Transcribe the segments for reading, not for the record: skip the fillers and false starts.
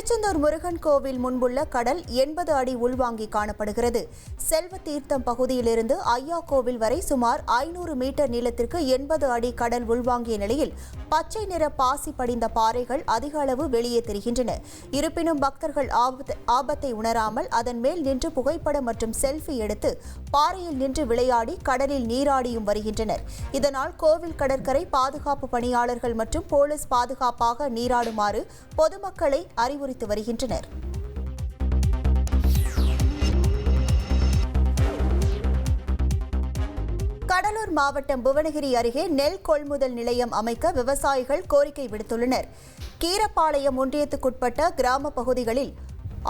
திருச்செந்தூர் முருகன் கோவில் முன்புள்ள கடல் 80 அடி உள்வாங்கி காணப்படுகிறது. செல்வ தீர்த்தம் பகுதியிலிருந்து ஐயா கோவில் வரை சுமார் 500 மீட்டர் நீளத்திற்கு 80 அடி கடல் உள்வாங்கிய நிலையில் பச்சை நிற பாசி படிந்த பாறைகள் அதிக அளவு வெளியே தெரிகின்றன. இருப்பினும் பக்தர்கள் ஆபத்தை உணராமல் அதன் மேல் நின்று புகைப்படம் மற்றும் செல்ஃபி எடுத்து பாறையில் நின்று விளையாடி கடலில் நீராடியும் வருகின்றனர். இதனால் கோவில் கடற்கரை பாதுகாப்பு பணியாளர்கள் மற்றும் போலீஸ் பாதுகாப்பாக நீராடுமாறு பொதுமக்களை அறிவுறுத்தி வருகின்றனர். கடலூர் மாவட்டம் புவனகிரி அருகே நெல் கொள்முதல் நிலையம் அமைக்க விவசாயிகள் கோரிக்கை விடுத்துள்ளனர். கீரப்பாளையம் ஒன்றியத்துக்குட்பட்ட கிராம பகுதிகளில்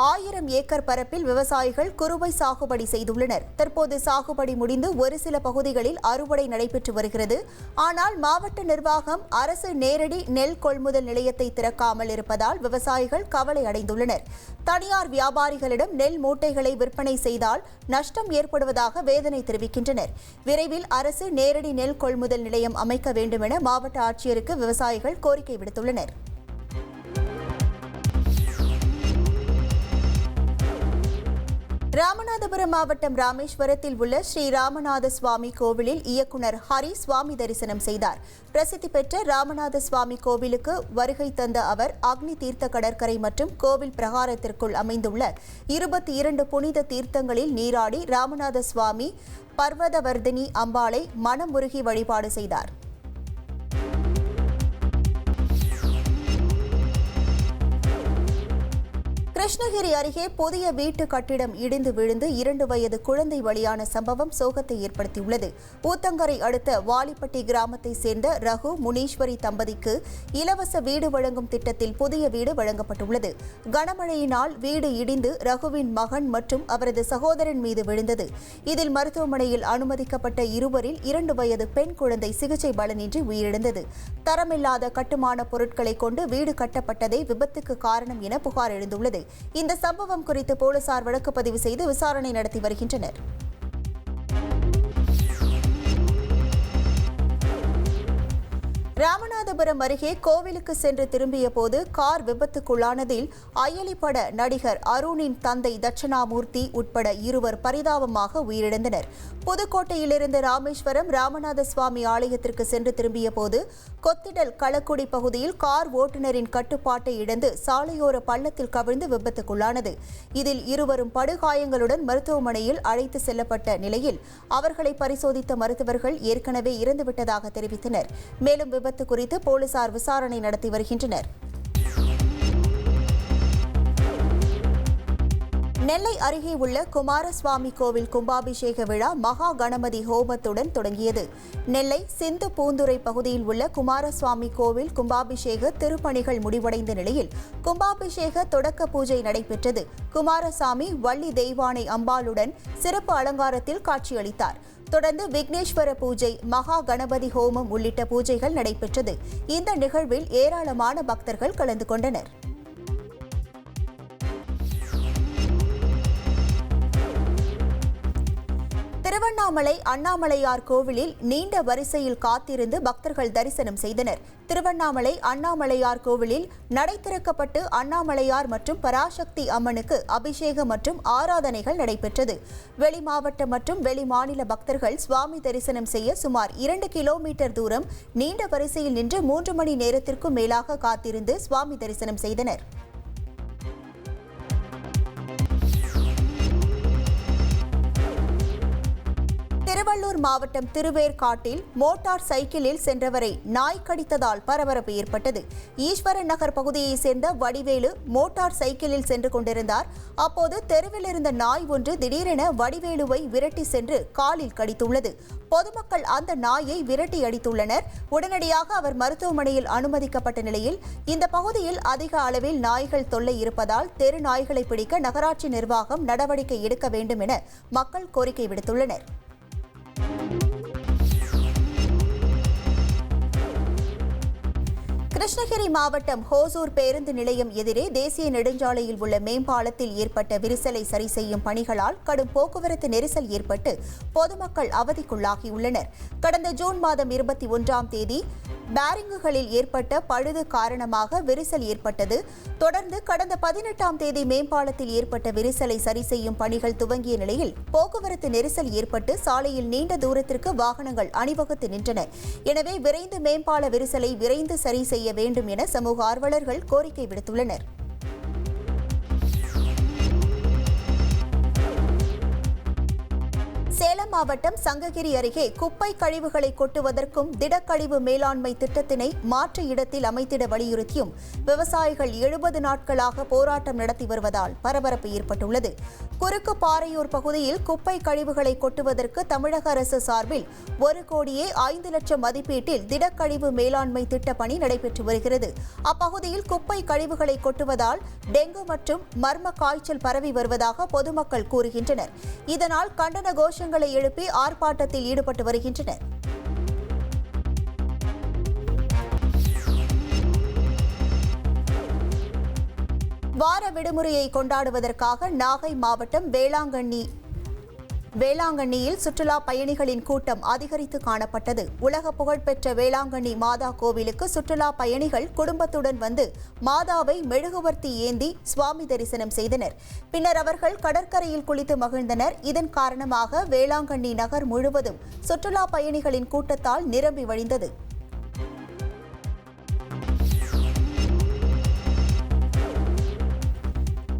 1000 ஏக்கர் பரப்பில் விவசாயிகள் குறுவை சாகுபடி செய்துள்ளனர். தற்போது சாகுபடி முடிந்து ஒரு சில பகுதிகளில் அறுவடை நடைபெற்று வருகிறது. ஆனால் மாவட்ட நிர்வாகம் அரசு நேரடி நெல் கொள்முதல் நிலையத்தை திறக்காமல் இருப்பதால் விவசாயிகள் கவலை அடைந்துள்ளனர். தனியார் வியாபாரிகளிடம் நெல் மூட்டைகளை விற்பனை செய்தால் நஷ்டம் ஏற்படுவதாக வேதனை தெரிவிக்கின்றனர். விரைவில் அரசு நேரடி நெல் கொள்முதல் நிலையம் அமைக்க வேண்டும் என மாவட்ட ஆட்சியருக்கு விவசாயிகள் கோரிக்கை விடுத்துள்ளனர். ராமநாதபுரம் மாவட்டம் ராமேஸ்வரத்தில் உள்ள ஸ்ரீ ராமநாத சுவாமி கோவிலில் இயக்குநர் ஹரி சுவாமி தரிசனம் செய்தார். பிரசித்தி பெற்ற ராமநாத சுவாமி கோவிலுக்கு வருகை தந்த அவர் அக்னி தீர்த்த கடற்கரை மற்றும் கோவில் பிரகாரத்திற்குள் அமைந்துள்ள 22 புனித தீர்த்தங்களில் நீராடி ராமநாத சுவாமி பர்வதவர்தினி அம்பாளை மனமுருகி வழிபாடு செய்தார். கிருஷ்ணகிரி அருகே புதிய வீட்டு கட்டிடம் இடிந்து விழுந்து 2 வயது குழந்தை பலியான சம்பவம் சோகத்தை ஏற்படுத்தியுள்ளது. ஊத்தங்கரை அடுத்த வாலிப்பட்டி கிராமத்தை சேர்ந்த ரகு முனீஸ்வரி தம்பதிக்கு இலவச வீடு வழங்கும் திட்டத்தில் புதிய வீடு வழங்கப்பட்டுள்ளது. கனமழையினால் வீடு இடிந்து ரகுவின் மகன் மற்றும் அவரது சகோதரன் மீது விழுந்தது. இதில் மருத்துவமனையில் அனுமதிக்கப்பட்ட இருவரில் 2 வயது பெண் குழந்தை சிகிச்சை பலனின்றி உயிரிழந்தது. தரமில்லாத கட்டுமான பொருட்களை கொண்டு வீடு கட்டப்பட்டதே விபத்துக்கு காரணம் என புகார் எழுந்துள்ளது. இந்த சம்பவம் குறித்து போலீசார் வழக்கு பதிவு செய்து விசாரணை நடத்தி வருகின்றனர். ராமநாதபுரம் அருகே கோவிலுக்கு சென்று திரும்பிய போது கார் விபத்துக்குள்ளானதில் அயலி பட நடிகர் அருணின் தந்தை தட்சணாமூர்த்தி உட்பட இருவர் பரிதாபமாக உயிரிழந்தனர். புதுக்கோட்டையிலிருந்து ராமேஸ்வரம் ராமநாத சுவாமி ஆலயத்திற்கு சென்று திரும்பிய போது கொத்திடல் களக்குடி பகுதியில் கார் ஓட்டுநரின் கட்டுப்பாட்டை இழந்து சாலையோர பள்ளத்தில் கவிழ்ந்து விபத்துக்குள்ளானது. இதில் இருவரும் படுகாயங்களுடன் மருத்துவமனையில் அழைத்து செல்லப்பட்ட நிலையில் அவர்களை பரிசோதித்த மருத்துவர்கள் ஏற்கனவே இறந்துவிட்டதாக தெரிவித்தனர். மேலும் விபத்து குறித்து போலீசார் விசாரணை நடத்தி வருகின்றனர். நெல்லை அருகே உள்ள குமாரசுவாமி கோவில் கும்பாபிஷேக விழா மகா கணபதி ஹோமத்துடன் தொடங்கியது. நெல்லை சிந்து பூந்துறை பகுதியில் உள்ள குமாரசுவாமி கோவில் கும்பாபிஷேக திருப்பணிகள் முடிவடைந்த நிலையில் கும்பாபிஷேக தொடக்க பூஜை நடைபெற்றது. குமாரசாமி வள்ளி தெய்வானை அம்பாளுடன் சிறப்பு அலங்காரத்தில் காட்சியளித்தார். தொடர்ந்து விக்னேஸ்வர பூஜை, மகா கணபதி ஹோமம் உள்ளிட்ட பூஜைகள் நடைபெற்றது. இந்த நிகழ்வில் ஏராளமான பக்தர்கள் கலந்து கொண்டனர். திருவண்ணாமலை அண்ணாமலையார் கோவிலில் நீண்ட வரிசையில் காத்திருந்து பக்தர்கள் தரிசனம் செய்தனர். திருவண்ணாமலை அண்ணாமலையார் கோவிலில் நடை திறக்கப்பட்டு அண்ணாமலையார் மற்றும் பராசக்தி அம்மனுக்கு அபிஷேகம் மற்றும் ஆராதனைகள் நடைபெற்றது. வெளி மாவட்ட மற்றும் வெளி மாநில பக்தர்கள் சுவாமி தரிசனம் செய்ய சுமார் 2 கிலோமீட்டர் தூரம் நீண்ட வரிசையில் நின்று 3 மணி நேரத்திற்கும் மேலாக காத்திருந்து சுவாமி தரிசனம் செய்தனர். திருவள்ளூர் மாவட்டம் திருவேற்காட்டில் மோட்டார் சைக்கிளில் சென்றவரை நாய் கடித்ததால் பரபரப்பு ஏற்பட்டது. ஈஸ்வரன் நகர் பகுதியைச் சேர்ந்த வடிவேலு மோட்டார் சைக்கிளில் சென்று கொண்டிருந்தார். அப்போது தெருவில் இருந்த நாய் ஒன்று திடீரென வடிவேலுவை விரட்டி சென்று காலில் கடித்துள்ளது. பொதுமக்கள் அந்த நாயை விரட்டி அடித்துள்ளனர். உடனடியாக அவர் மருத்துவமனையில் அனுமதிக்கப்பட்ட நிலையில் இந்த பகுதியில் அதிக அளவில் நாய்கள் தொல்லை இருப்பதால் தெரு நாய்களை பிடிக்க நகராட்சி நிர்வாகம் நடவடிக்கை எடுக்க வேண்டும் என மக்கள் கோரிக்கை விடுத்துள்ளனர். கிருஷ்ணகிரி மாவட்டம் ஹோசூர் பேருந்து நிலையம் எதிரே தேசிய நெடுஞ்சாலையில் உள்ள மேம்பாலத்தில் ஏற்பட்ட விரிசலை சரி செய்யும் பணிகளால் கடும் போக்குவரத்து நெரிசல் ஏற்பட்டு பொதுமக்கள் அவதிக்குள்ளாகியுள்ளனர். கடந்த ஜூன் மாதம் 21ஆம் தேதி பேரிங்குகளில் ஏற்பட்ட பழுது காரணமாக விரிசல் ஏற்பட்டது. தொடர்ந்து கடந்த 18ஆம் தேதி மேம்பாலத்தில் ஏற்பட்ட விரிசலை சரி செய்யும் பணிகள் துவங்கிய நிலையில் போக்குவரத்து நெரிசல் ஏற்பட்டு சாலையில் நீண்ட தூரத்திற்கு வாகனங்கள் அணிவகுத்து நின்றன. எனவே விரைந்து மேம்பால விரிசலை விரைந்து சரி செய்ய வேண்டும் என சமூக ஆர்வலர்கள் கோரிக்கை விடுத்துள்ளனர். சேலம் மாவட்டம் சங்ககிரி அருகே குப்பை கழிவுகளை கொட்டுவதற்கும் திடக்கழிவு மேலாண்மை திட்டத்தினை மாற்று இடத்தில் அமைத்திட வலியுறுத்தியும் விவசாயிகள் 70 நாட்களாக போராட்டம் நடத்தி வருவதால் பரபரப்பு ஏற்பட்டுள்ளது. குறுக்கு பாறையூர் பகுதியில் குப்பை கழிவுகளை கொட்டுவதற்கு தமிழக அரசு சார்பில் 1,05,00,000 மதிப்பீட்டில் திடக்கழிவு மேலாண்மை திட்ட பணி நடைபெற்று வருகிறது. அப்பகுதியில் குப்பை கழிவுகளை கொட்டுவதால் டெங்கு மற்றும் மர்ம காய்ச்சல் பரவி வருவதாக பொதுமக்கள் கூறுகின்றனர். இதனால் கண்டன கோஷங்களை எழுப்பி ஆர்ப்பாட்டத்தில் ஈடுபட்டு வருகின்றனர். வார விடுமுறையை கொண்டாடுவதற்காக நாகை மாவட்டம் வேளாங்கண்ணியில் சுற்றுலா பயணிகளின் கூட்டம் அதிகரித்து காணப்பட்டது. உலக புகழ்பெற்ற வேளாங்கண்ணி மாதா கோவிலுக்கு சுற்றுலா பயணிகள் குடும்பத்துடன் வந்து மாதாவை மெழுகுவர்த்தி ஏந்தி சுவாமி தரிசனம் செய்தனர். பின்னர் அவர்கள் கடற்கரையில் குளித்து மகிழ்ந்தனர். இதன் காரணமாக வேளாங்கண்ணி நகர் முழுவதும் சுற்றுலா பயணிகளின் கூட்டத்தால் நிரம்பி வழிந்தது.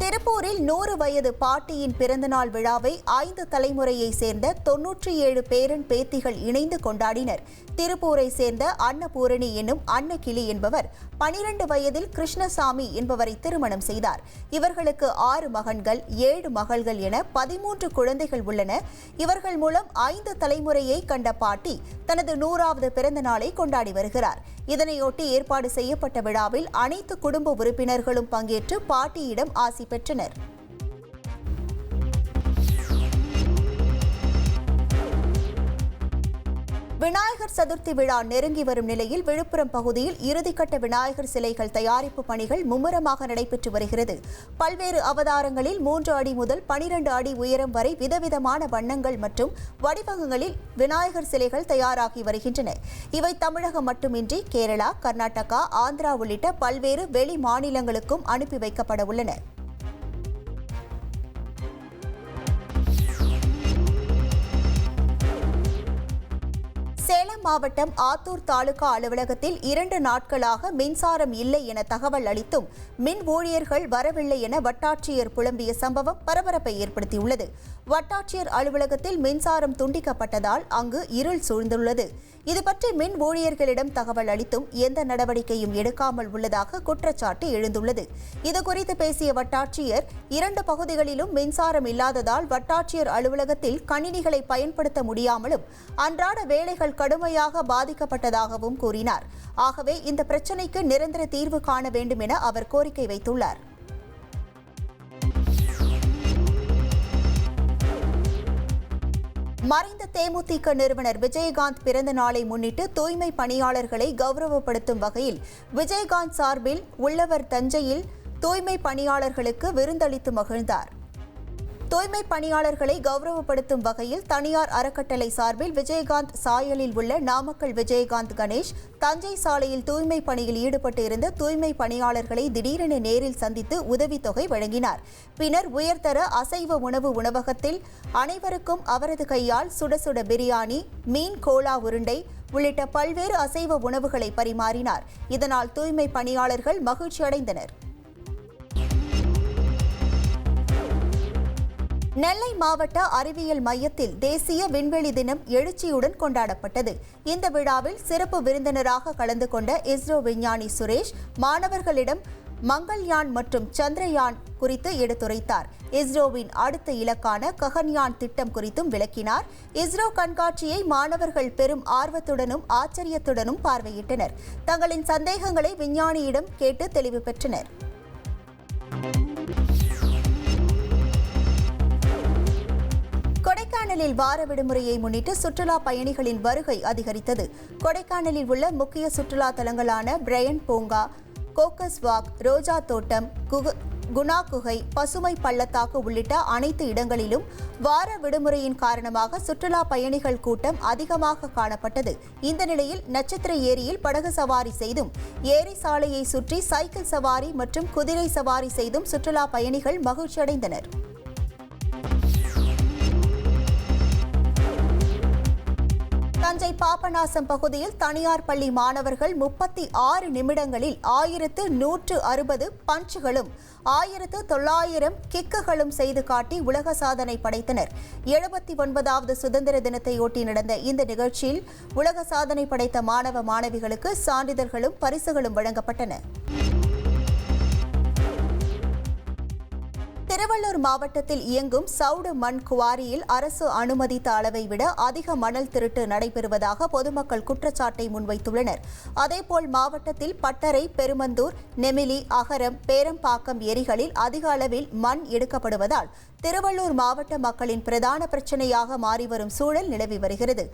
திருப்பூரில் 100 வயது பாட்டியின் பிறந்தநாள் விழாவை 5 தலைமுறையை சேர்ந்த 97 பேரன் பேத்திகள் இணைந்து கொண்டாடினர். திருப்பூரை சேர்ந்த அன்னபூரணி என்னும் அன்னக்கிளி என்பவர் 12 வயதில் கிருஷ்ணசாமி என்பவரை திருமணம் செய்தார். இவர்களுக்கு 6 மகன்கள் 7 மகள்கள் என 13 குழந்தைகள் உள்ளனர். இவர்கள் மூலம் 5 தலைமுறையை கண்ட பாட்டி தனது 100வது பிறந்த நாளை கொண்டாடி வருகிறார். இதனையொட்டி ஏற்பாடு செய்யப்பட்ட விழாவில் அனைத்து குடும்ப உறுப்பினர்களும் பங்கேற்று பாட்டியிடம் ஆசி பெற்றனர். விநாயகர் சதுர்த்தி விழா நெருங்கி வரும் நிலையில் விழுப்புரம் பகுதியில் இறுதிக்கட்ட விநாயகர் சிலைகள் தயாரிப்பு பணிகள் மும்முரமாக நடைபெற்று வருகிறது. பல்வேறு அவதாரங்களில் 3 அடி முதல் 12 அடி உயரம் வரை விதவிதமான வண்ணங்கள் மற்றும் வடிவங்களில் விநாயகர் சிலைகள் தயாராகி வருகின்றன. இவை தமிழகம் மட்டுமின்றி கேரளா, கர்நாடகா, ஆந்திரா உள்ளிட்ட பல்வேறு வெளி மாநிலங்களுக்கும் அனுப்பி வைக்கப்பட உள்ளன. சேலம் மாவட்டம் ஆத்தூர் தாலுகா அலுவலகத்தில் 2 நாட்களாக மின்சாரம் இல்லை என தகவல் அளித்தும் மின் ஊழியர்கள் வரவில்லை என வட்டாட்சியர் புலம்பிய சம்பவம் பரபரப்பை ஏற்படுத்தியுள்ளது. வட்டாட்சியர் அலுவலகத்தில் மின்சாரம் துண்டிக்கப்பட்டதால் அங்கு இருள் சூழ்ந்துள்ளது. இதுபற்றி மின் ஊழியர்களிடம் தகவல் அளித்தும் எந்த நடவடிக்கையும் எடுக்காமல் உள்ளதாக குற்றச்சாட்டு எழுந்துள்ளது. இதுகுறித்து பேசிய வட்டாட்சியர் 2 பகுதிகளிலும் மின்சாரம் இல்லாததால் வட்டாட்சியர் அலுவலகத்தில் கணினிகளை பயன்படுத்த முடியாமலும் அன்றாட வேலைகள் கடுமையாக பாதிக்கப்பட்டதாகவும் கூறினார். ஆகவே இந்த பிரச்சினைக்கு நிரந்தர தீர்வு காண வேண்டும் என அவர் கோரிக்கை வைத்துள்ளார். மறைந்த தேமுதிக நிறுவனர் விஜயகாந்த் பிறந்த நாளை முன்னிட்டு தூய்மை பணியாளர்களை கௌரவப்படுத்தும் வகையில் விஜயகாந்த் சார்பில் உள்ளவர் தஞ்சையில் தூய்மை பணியாளர்களுக்கு விருந்தளித்து மகிழ்ந்தார். தூய்மை பணியாளர்களை கௌரவப்படுத்தும் வகையில் தனியார் அறக்கட்டளை சார்பில் விஜயகாந்த் சாயலில் உள்ள நாமக்கல் விஜயகாந்த் கணேஷ் தஞ்சை சாலையில் தூய்மை பணியில் ஈடுபட்டு இருந்த தூய்மை பணியாளர்களை திடீரென நேரில் சந்தித்து உதவித்தொகை வழங்கினார். பின்னர் உயர்தர அசைவ உணவு உணவகத்தில் அனைவருக்கும் அவரது கையால் சுட சுட பிரியாணி, மீன் கோலா உருண்டை உள்ளிட்ட பல்வேறு அசைவ உணவுகளை பரிமாறினார். இதனால் தூய்மை பணியாளர்கள் மகிழ்ச்சி அடைந்தனர். நெல்லை மாவட்ட அறிவியல் மையத்தில் தேசிய விண்வெளி தினம் எழுச்சியுடன் கொண்டாடப்பட்டது. இந்த விழாவில் சிறப்பு விருந்தினராக கலந்து கொண்ட இஸ்ரோ விஞ்ஞானி சுரேஷ் மாணவர்களிடம் மங்கள்யான் மற்றும் சந்திரயான் குறித்து எடுத்துரைத்தார். இஸ்ரோவின் அடுத்த இலக்கான ககன்யான் திட்டம் குறித்தும் விளக்கினார். இஸ்ரோ கண்காட்சியை மாணவர்கள் பெரும் ஆர்வத்துடனும் ஆச்சரியத்துடனும் பார்வையிட்டனர். தங்களின் சந்தேகங்களை விஞ்ஞானியிடம் கேட்டு தெளிவு பெற்றனர். கொடைக்கானலில் வார விடுமுறையை முன்னிட்டு சுற்றுலா பயணிகளின் வருகை அதிகரித்தது. கொடைக்கானலில் உள்ள முக்கிய சுற்றுலா தலங்களான பிரையன் பூங்கா, கோக்கஸ் வாக், ரோஜா தோட்டம், குணா குகை, பசுமை பள்ளத்தாக்கு உள்ளிட்ட அனைத்து இடங்களிலும் வார விடுமுறையின் காரணமாக சுற்றுலா பயணிகள் கூட்டம் அதிகமாக காணப்பட்டது. இந்த நிலையில் நட்சத்திர ஏரியில் படகு சவாரி செய்தும், ஏரி சாலையை சுற்றி சைக்கிள் சவாரி மற்றும் குதிரை சவாரி செய்தும் சுற்றுலா பயணிகள் மகிழ்ச்சியடைந்தனர். தஞ்சை பாபநாசம் பகுதியில் தனியார் பள்ளி மாணவர்கள் 36 நிமிடங்களில் 1160 பஞ்சுகளும் 1900 கிக்குகளும் செய்து காட்டி உலக சாதனை படைத்தனர். 79வது சுதந்திர தினத்தையொட்டி நடந்த இந்த நிகழ்ச்சியில் உலக சாதனை படைத்த மாணவ மாணவிகளுக்கு சான்றிதழ்களும் பரிசுகளும் வழங்கப்பட்டன. திருவள்ளூர் மாவட்டத்தில் இயங்கும் சவுடு மண் குவாரியில் அரசு அனுமதித்த அளவை விட அதிக மணல் திருட்டு நடைபெறுவதாக பொதுமக்கள் குற்றச்சாட்டை முன்வைத்துள்ளனர். அதேபோல் மாவட்டத்தில் பட்டறை, பெருமந்தூர், நெமிலி, அகரம், பேரம்பாக்கம் ஏரிகளில் அதிக அளவில் மண் எடுக்கப்படுவதால் திருவள்ளூர் மாவட்ட மக்களின் பிரதான பிரச்சினையாக மாறிவரும் சூழல் நிலவி வருகிறது.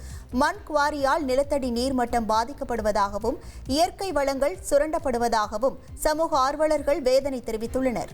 மண் குவாரியால் நிலத்தடி நீர்மட்டம் பாதிக்கப்படுவதாகவும், இயற்கை வளங்கள் சுரண்டப்படுவதாகவும் சமூக ஆர்வலர்கள் வேதனை தெரிவித்துள்ளனர்.